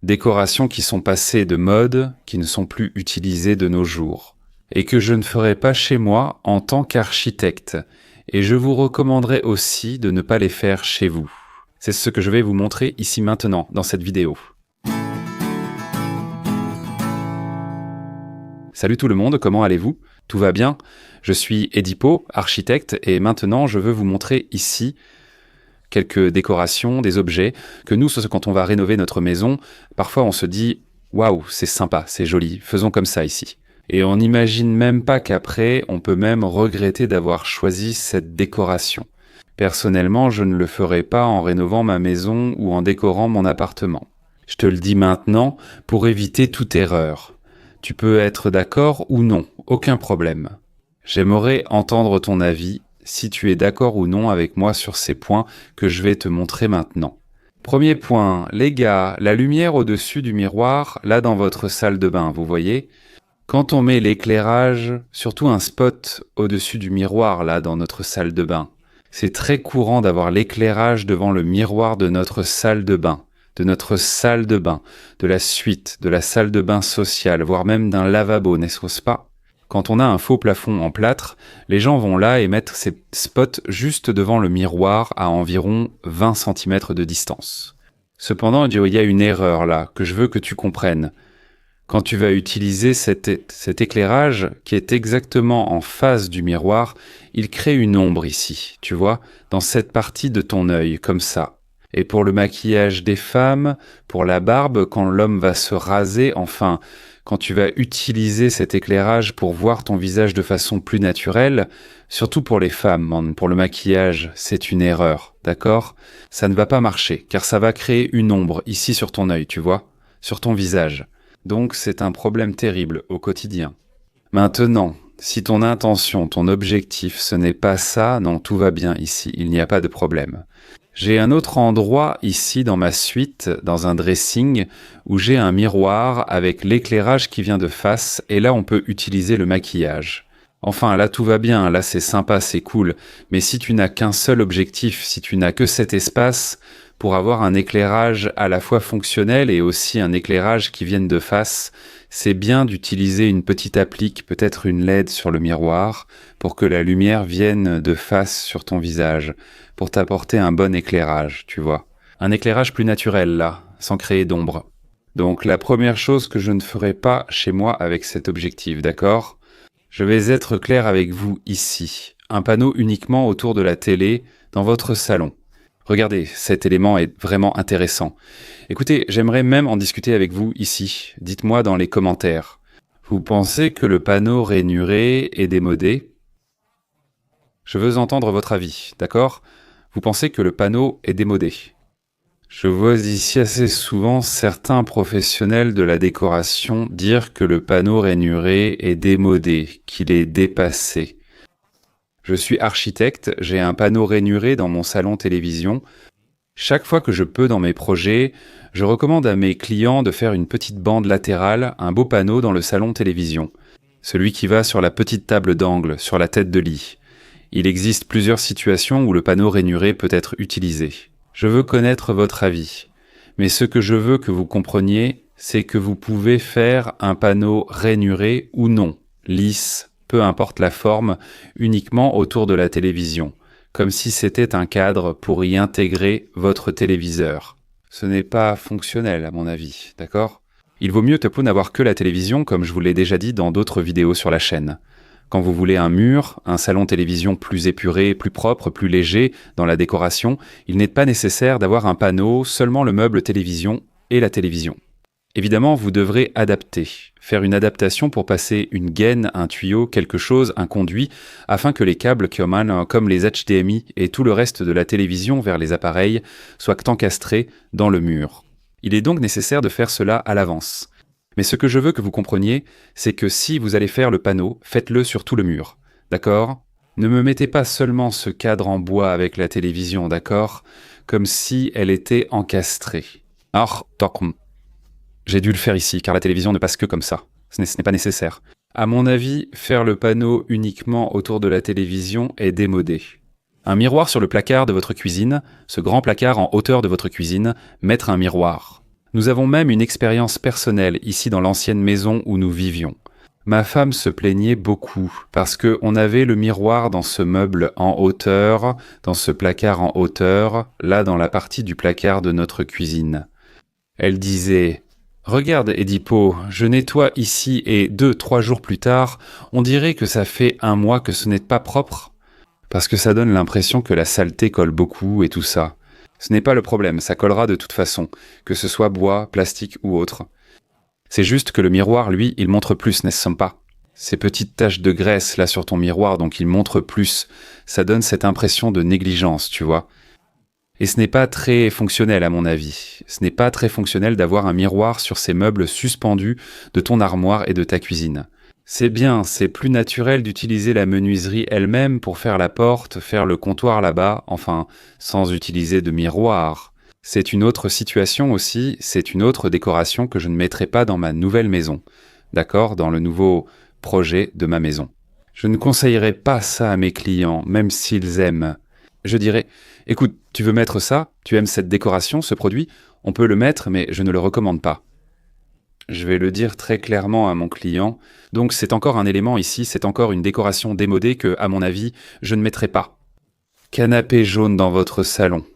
Décorations qui sont passées de mode, qui ne sont plus utilisées de nos jours. Et que je ne ferai pas chez moi en tant qu'architecte. Et je vous recommanderais aussi de ne pas les faire chez vous. C'est ce que je vais vous montrer ici maintenant, dans cette vidéo. Salut tout le monde, comment allez-vous? Tout va bien? Je suis Edipo, architecte, et maintenant je veux vous montrer ici quelques décorations, des objets, que nous, quand on va rénover notre maison, parfois on se dit « Waouh, c'est sympa, c'est joli, faisons comme ça ici ». Et on n'imagine même pas qu'après, on peut même regretter d'avoir choisi cette décoration. Personnellement, je ne le ferai pas en rénovant ma maison ou en décorant mon appartement. Je te le dis maintenant pour éviter toute erreur. Tu peux être d'accord ou non, aucun problème. J'aimerais entendre ton avis, si tu es d'accord ou non avec moi sur ces points que je vais te montrer maintenant. Premier point, les gars, la lumière au-dessus du miroir, là dans votre salle de bain, vous voyez? Quand on met l'éclairage, surtout un spot au-dessus du miroir, là dans notre salle de bain, c'est très courant d'avoir l'éclairage devant le miroir de notre salle de bain, de la suite, de la salle de bain sociale, voire même d'un lavabo, n'est-ce pas? Quand on a un faux plafond en plâtre, les gens vont là et mettre ces spots juste devant le miroir à environ 20 cm de distance. Cependant, il y a une erreur là, que je veux que tu comprennes. Quand tu vas utiliser cet éclairage qui est exactement en face du miroir, il crée une ombre ici, tu vois, dans cette partie de ton œil, comme ça. Et pour le maquillage des femmes, pour la barbe, quand l'homme va se raser, enfin, quand tu vas utiliser cet éclairage pour voir ton visage de façon plus naturelle, surtout pour les femmes, pour le maquillage, c'est une erreur, d'accord? Ça ne va pas marcher, car ça va créer une ombre ici sur ton œil, tu vois, sur ton visage. Donc c'est un problème terrible au quotidien. Maintenant, si ton intention, ton objectif, ce n'est pas ça, non, tout va bien ici, il n'y a pas de problème. J'ai un autre endroit ici dans ma suite, dans un dressing, où j'ai un miroir avec l'éclairage qui vient de face, et là on peut utiliser le maquillage. Enfin, là tout va bien, là c'est sympa, c'est cool, mais si tu n'as qu'un seul objectif, si tu n'as que cet espace, pour avoir un éclairage à la fois fonctionnel et aussi un éclairage qui vienne de face, c'est bien d'utiliser une petite applique, peut-être une LED sur le miroir, pour que la lumière vienne de face sur ton visage, pour t'apporter un bon éclairage, tu vois. Un éclairage plus naturel, là, sans créer d'ombre. Donc la première chose que je ne ferai pas chez moi avec cet objectif, d'accord? Je vais être clair avec vous ici. Un panneau uniquement autour de la télé, dans votre salon. Regardez, cet élément est vraiment intéressant. Écoutez, j'aimerais même en discuter avec vous ici. Dites-moi dans les commentaires. Vous pensez que le panneau rainuré est démodé? Je veux entendre votre avis, d'accord? Vous pensez que le panneau est démodé? Je vois ici assez souvent certains professionnels de la décoration dire que le panneau rainuré est démodé, qu'il est dépassé. Je suis architecte, j'ai un panneau rainuré dans mon salon télévision. Chaque fois que je peux dans mes projets, je recommande à mes clients de faire une petite bande latérale, un beau panneau dans le salon télévision. Celui qui va sur la petite table d'angle, sur la tête de lit. Il existe plusieurs situations où le panneau rainuré peut être utilisé. Je veux connaître votre avis. Mais ce que je veux que vous compreniez, c'est que vous pouvez faire un panneau rainuré ou non, lisse, peu importe la forme, uniquement autour de la télévision, comme si c'était un cadre pour y intégrer votre téléviseur. Ce n'est pas fonctionnel à mon avis, d'accord? Il vaut mieux n'avoir que la télévision, comme je vous l'ai déjà dit dans d'autres vidéos sur la chaîne. Quand vous voulez un mur, un salon télévision plus épuré, plus propre, plus léger dans la décoration, il n'est pas nécessaire d'avoir un panneau, seulement le meuble télévision et la télévision. Évidemment, vous devrez adapter, faire une adaptation pour passer une gaine, un tuyau, quelque chose, un conduit, afin que les câbles comme les HDMI et tout le reste de la télévision vers les appareils soient encastrés dans le mur. Il est donc nécessaire de faire cela à l'avance. Mais ce que je veux que vous compreniez, c'est que si vous allez faire le panneau, faites-le sur tout le mur, d'accord? Ne me mettez pas seulement ce cadre en bois avec la télévision, d'accord? Comme si elle était encastrée. J'ai dû le faire ici, car la télévision ne passe que comme ça. Ce n'est pas nécessaire. À mon avis, faire le panneau uniquement autour de la télévision est démodé. Un miroir sur le placard de votre cuisine, ce grand placard en hauteur de votre cuisine, mettre un miroir. Nous avons même une expérience personnelle ici dans l'ancienne maison où nous vivions. Ma femme se plaignait beaucoup parce qu'on avait le miroir dans ce meuble en hauteur, dans ce placard en hauteur, là dans la partie du placard de notre cuisine. Elle disait « Regarde, Edipo, je nettoie ici et 2-3 jours plus tard, on dirait que ça fait 1 mois que ce n'est pas propre. » Parce que ça donne l'impression que la saleté colle beaucoup et tout ça. Ce n'est pas le problème, ça collera de toute façon, que ce soit bois, plastique ou autre. C'est juste que le miroir, lui, il montre plus, n'est-ce pas? Ces petites taches de graisse là sur ton miroir, donc il montre plus. Ça donne cette impression de négligence, tu vois. Et ce n'est pas très fonctionnel à mon avis. Ce n'est pas très fonctionnel d'avoir un miroir sur ces meubles suspendus de ton armoire et de ta cuisine. C'est bien, c'est plus naturel d'utiliser la menuiserie elle-même pour faire la porte, faire le comptoir là-bas, enfin, sans utiliser de miroir. C'est une autre situation aussi, c'est une autre décoration que je ne mettrai pas dans ma nouvelle maison. D'accord? Dans le nouveau projet de ma maison. Je ne conseillerais pas ça à mes clients, même s'ils aiment. Je dirais, écoute, tu veux mettre ça? Tu aimes cette décoration, ce produit? On peut le mettre, mais je ne le recommande pas. Je vais le dire très clairement à mon client. Donc c'est encore un élément ici, c'est encore une décoration démodée que, à mon avis, je ne mettrai pas. Canapé jaune dans votre salon.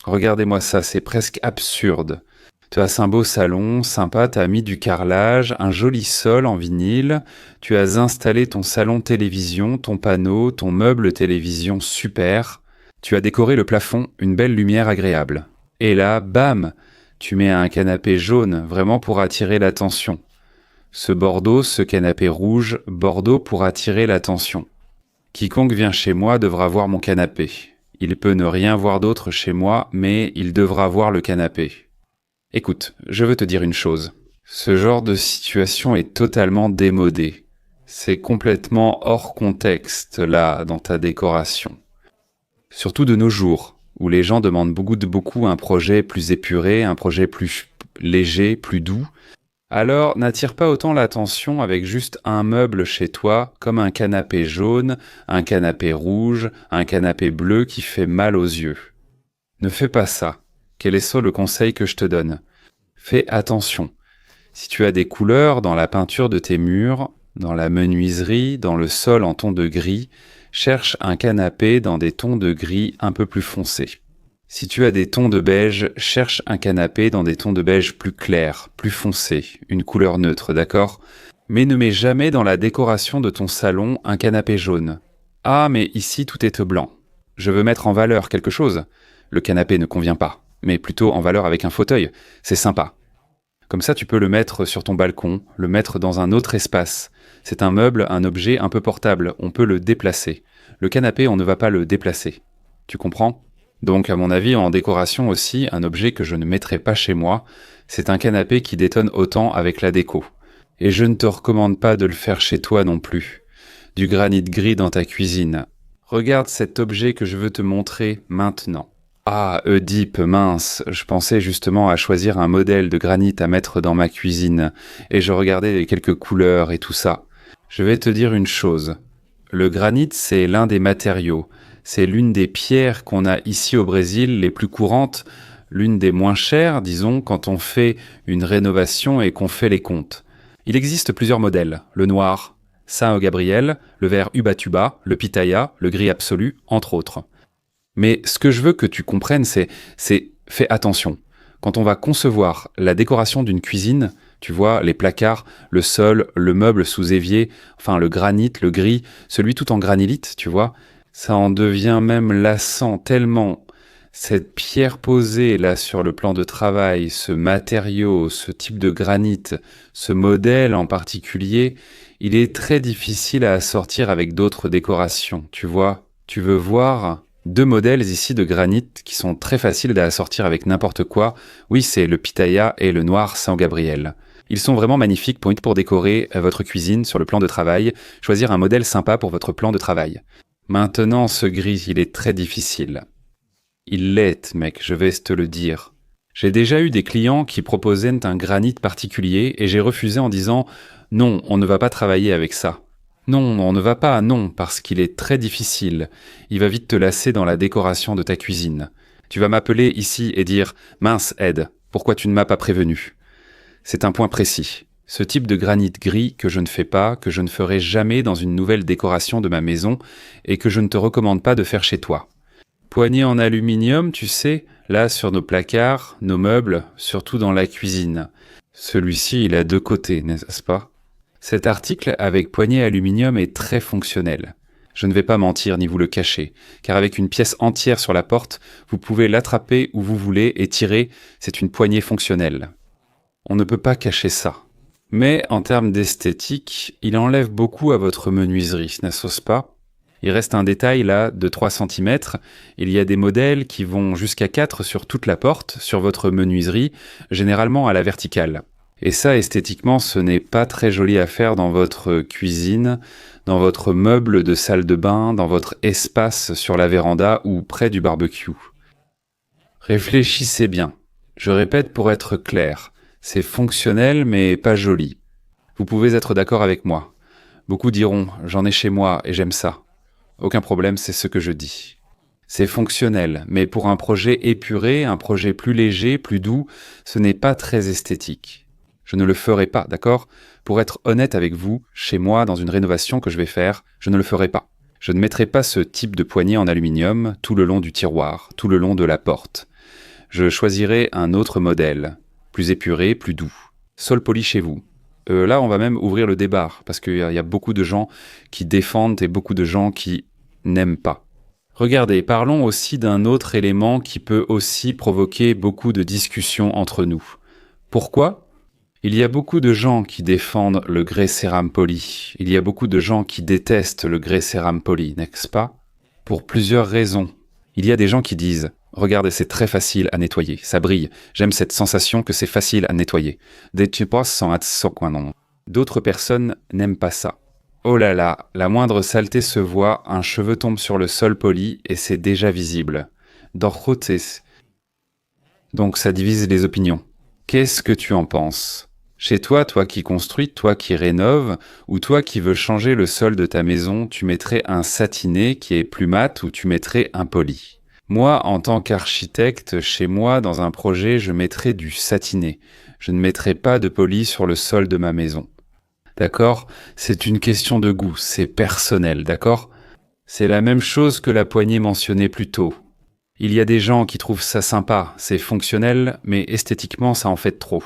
Regardez-moi ça, c'est presque absurde. Tu as un beau salon, sympa, tu as mis du carrelage, un joli sol en vinyle, tu as installé ton salon télévision, ton panneau, ton meuble télévision super, tu as décoré le plafond, une belle lumière agréable. Et là, bam, tu mets un canapé jaune, vraiment pour attirer l'attention. Ce bordeaux, ce canapé rouge, bordeaux pour attirer l'attention. Quiconque vient chez moi devra voir mon canapé. Il peut ne rien voir d'autre chez moi, mais il devra voir le canapé. Écoute, je veux te dire une chose. Ce genre de situation est totalement démodé. C'est complètement hors contexte, là, dans ta décoration. Surtout de nos jours, où les gens demandent beaucoup un projet plus épuré, un projet plus léger, plus doux. Alors, n'attire pas autant l'attention avec juste un meuble chez toi, comme un canapé jaune, un canapé rouge, un canapé bleu qui fait mal aux yeux. Ne fais pas ça. Quel est ça le conseil que je te donne? Fais attention. Si tu as des couleurs dans la peinture de tes murs, dans la menuiserie, dans le sol en ton de gris, cherche un canapé dans des tons de gris un peu plus foncés. Si tu as des tons de beige, cherche un canapé dans des tons de beige plus clairs, plus foncés, une couleur neutre, d'accord? Mais ne mets jamais dans la décoration de ton salon un canapé jaune. Ah, mais ici tout est blanc. Je veux mettre en valeur quelque chose. Le canapé ne convient pas, mais plutôt en valeur avec un fauteuil. C'est sympa. Comme ça, tu peux le mettre sur ton balcon, le mettre dans un autre espace. C'est un meuble, un objet un peu portable, on peut le déplacer. Le canapé, on ne va pas le déplacer. Tu comprends ? Donc, à mon avis, en décoration aussi, un objet que je ne mettrai pas chez moi, c'est un canapé qui détonne autant avec la déco. Et je ne te recommande pas de le faire chez toi non plus. Du granit gris dans ta cuisine. Regarde cet objet que je veux te montrer maintenant. Ah, Oedipe, mince, je pensais justement à choisir un modèle de granit à mettre dans ma cuisine, et je regardais les quelques couleurs et tout ça. Je vais te dire une chose. Le granit, c'est l'un des matériaux. C'est l'une des pierres qu'on a ici au Brésil, les plus courantes, l'une des moins chères, disons, quand on fait une rénovation et qu'on fait les comptes. Il existe plusieurs modèles, le noir, Saint Gabriel, le vert Ubatuba, le pitaya, le gris absolu, entre autres. Mais ce que je veux que tu comprennes, c'est fais attention. Quand on va concevoir la décoration d'une cuisine, tu vois, les placards, le sol, le meuble sous évier, enfin le granit, le gris, celui tout en granilite, tu vois, ça en devient même lassant tellement. Cette pierre posée là sur le plan de travail, ce matériau, ce type de granit, ce modèle en particulier, il est très difficile à assortir avec d'autres décorations, tu vois. Tu veux voir 2 modèles ici de granit qui sont très faciles à assortir avec n'importe quoi. Oui, c'est le pitaya et le noir Saint Gabriel. Ils sont vraiment magnifiques pour décorer votre cuisine sur le plan de travail, choisir un modèle sympa pour votre plan de travail. Maintenant, ce gris, il est très difficile. Il l'est, mec, je vais te le dire. J'ai déjà eu des clients qui proposaient un granit particulier et j'ai refusé en disant « Non, on ne va pas travailler avec ça. » Non, on ne va pas, non, parce qu'il est très difficile. Il va vite te lasser dans la décoration de ta cuisine. Tu vas m'appeler ici et dire « Mince, Ed, Pourquoi tu ne m'as pas prévenu? C'est un point précis. Ce type de granit gris que je ne fais pas, que je ne ferai jamais dans une nouvelle décoration de ma maison et que je ne te recommande pas de faire chez toi. Poignée en aluminium, tu sais, là sur nos placards, nos meubles, surtout dans la cuisine. Celui-ci, il a 2 côtés, n'est-ce pas? Cet article avec poignée aluminium est très fonctionnel. Je ne vais pas mentir ni vous le cacher, car avec une pièce entière sur la porte, vous pouvez l'attraper où vous voulez et tirer, c'est une poignée fonctionnelle. On ne peut pas cacher ça. Mais en termes d'esthétique, il enlève beaucoup à votre menuiserie, n'est-ce pas? Il reste un détail là de 3 cm. Il y a des modèles qui vont jusqu'à 4 sur toute la porte, sur votre menuiserie, généralement à la verticale. Et ça, esthétiquement, ce n'est pas très joli à faire dans votre cuisine, dans votre meuble de salle de bain, dans votre espace sur la véranda ou près du barbecue. Réfléchissez bien. Je répète pour être clair. C'est fonctionnel mais pas joli. Vous pouvez être d'accord avec moi. Beaucoup diront « j'en ai chez moi et j'aime ça ». Aucun problème, c'est ce que je dis. C'est fonctionnel, mais pour un projet épuré, un projet plus léger, plus doux, ce n'est pas très esthétique. Je ne le ferai pas, d'accord? Pour être honnête avec vous, chez moi, dans une rénovation que je vais faire, je ne le ferai pas. Je ne mettrai pas ce type de poignée en aluminium tout le long du tiroir, tout le long de la porte. Je choisirai un autre modèle, plus épuré, plus doux. Sol poli chez vous. Là, on va même ouvrir le débat, parce qu'il y a beaucoup de gens qui défendent et beaucoup de gens qui n'aiment pas. Regardez, parlons aussi d'un autre élément qui peut aussi provoquer beaucoup de discussions entre nous. Pourquoi? Il y a beaucoup de gens qui défendent le grès cérame poli. Il y a beaucoup de gens qui détestent le grès cérame poli, n'est-ce pas? Pour plusieurs raisons. Il y a des gens qui disent « Regardez, c'est très facile à nettoyer, ça brille. J'aime cette sensation que c'est facile à nettoyer. » D'autres personnes n'aiment pas ça. Oh là là, la moindre saleté se voit, un cheveu tombe sur le sol poli et c'est déjà visible. Donc ça divise les opinions. Qu'est-ce que tu en penses? Chez toi, toi qui construis, toi qui rénoves, ou toi qui veux changer le sol de ta maison, tu mettrais un satiné qui est plus mat ou tu mettrais un poli? Moi, en tant qu'architecte, chez moi, dans un projet, je mettrais du satiné. Je ne mettrais pas de poli sur le sol de ma maison. D'accord? C'est une question de goût, c'est personnel, d'accord? C'est la même chose que la poignée mentionnée plus tôt. Il y a des gens qui trouvent ça sympa, c'est fonctionnel, mais esthétiquement, ça en fait trop.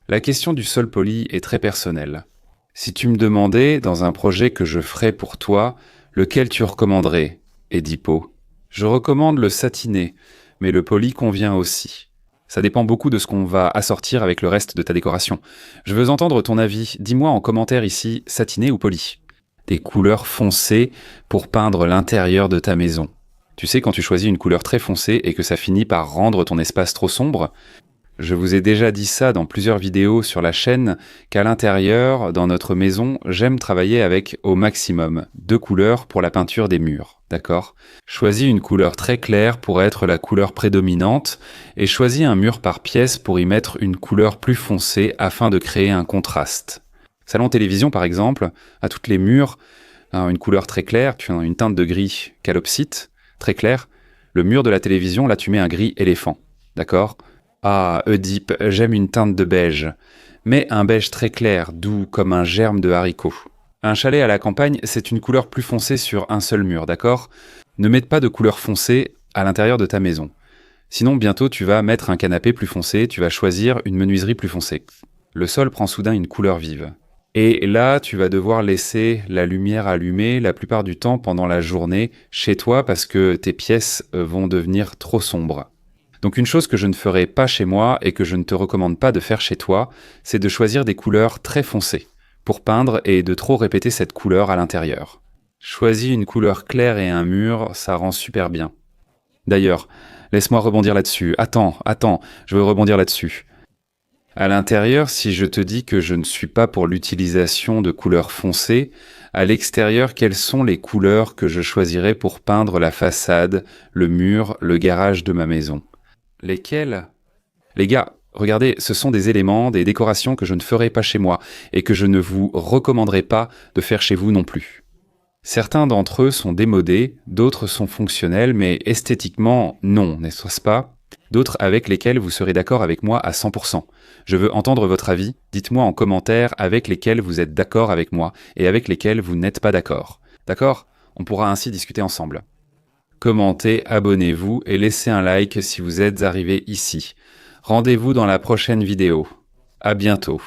La question du sol poli est très personnelle. Si tu me demandais, dans un projet que je ferais pour toi, lequel tu recommanderais, Edipo? Je recommande le satiné, mais le poli convient aussi. Ça dépend beaucoup de ce qu'on va assortir avec le reste de ta décoration. Je veux entendre ton avis. Dis-moi en commentaire ici, satiné ou poli? Des couleurs foncées pour peindre l'intérieur de ta maison. Tu sais, quand tu choisis une couleur très foncée et que ça finit par rendre ton espace trop sombre, je vous ai déjà dit ça dans plusieurs vidéos sur la chaîne, qu'à l'intérieur, dans notre maison, j'aime travailler avec au maximum 2 couleurs pour la peinture des murs, d'accord? Choisis une couleur très claire pour être la couleur prédominante et choisis un mur par pièce pour y mettre une couleur plus foncée afin de créer un contraste. Salon télévision par exemple, à toutes les murs, une couleur très claire, tu as une teinte de gris calopsite, très claire. Le mur de la télévision, là tu mets un gris éléphant, d'accord? Ah, Oedipe, j'aime une teinte de beige. Mais un beige très clair, doux, comme un germe de haricot. Un chalet à la campagne, c'est une couleur plus foncée sur un seul mur, d'accord? Ne mets pas de couleur foncée à l'intérieur de ta maison. Sinon, bientôt, tu vas mettre un canapé plus foncé, tu vas choisir une menuiserie plus foncée. Le sol prend soudain une couleur vive. Et là, tu vas devoir laisser la lumière allumée la plupart du temps pendant la journée chez toi parce que tes pièces vont devenir trop sombres. Donc une chose que je ne ferai pas chez moi et que je ne te recommande pas de faire chez toi, c'est de choisir des couleurs très foncées pour peindre et de trop répéter cette couleur à l'intérieur. Choisis une couleur claire et un mur, ça rend super bien. D'ailleurs, laisse-moi rebondir là-dessus. Attends, je veux rebondir là-dessus. À l'intérieur, si je te dis que je ne suis pas pour l'utilisation de couleurs foncées, à l'extérieur, quelles sont les couleurs que je choisirais pour peindre la façade, le mur, le garage de ma maison? Lesquels? Les gars, regardez, ce sont des éléments, des décorations que je ne ferai pas chez moi et que je ne vous recommanderai pas de faire chez vous non plus. Certains d'entre eux sont démodés, d'autres sont fonctionnels, mais esthétiquement, non, n'est-ce pas? d'autres avec lesquels vous serez d'accord avec moi à 100%. Je veux entendre votre avis, dites-moi en commentaire avec lesquels vous êtes d'accord avec moi et avec lesquels vous n'êtes pas d'accord. D'accord? On pourra ainsi discuter ensemble. Commentez, abonnez-vous et laissez un like si vous êtes arrivé ici. Rendez-vous dans la prochaine vidéo. À bientôt.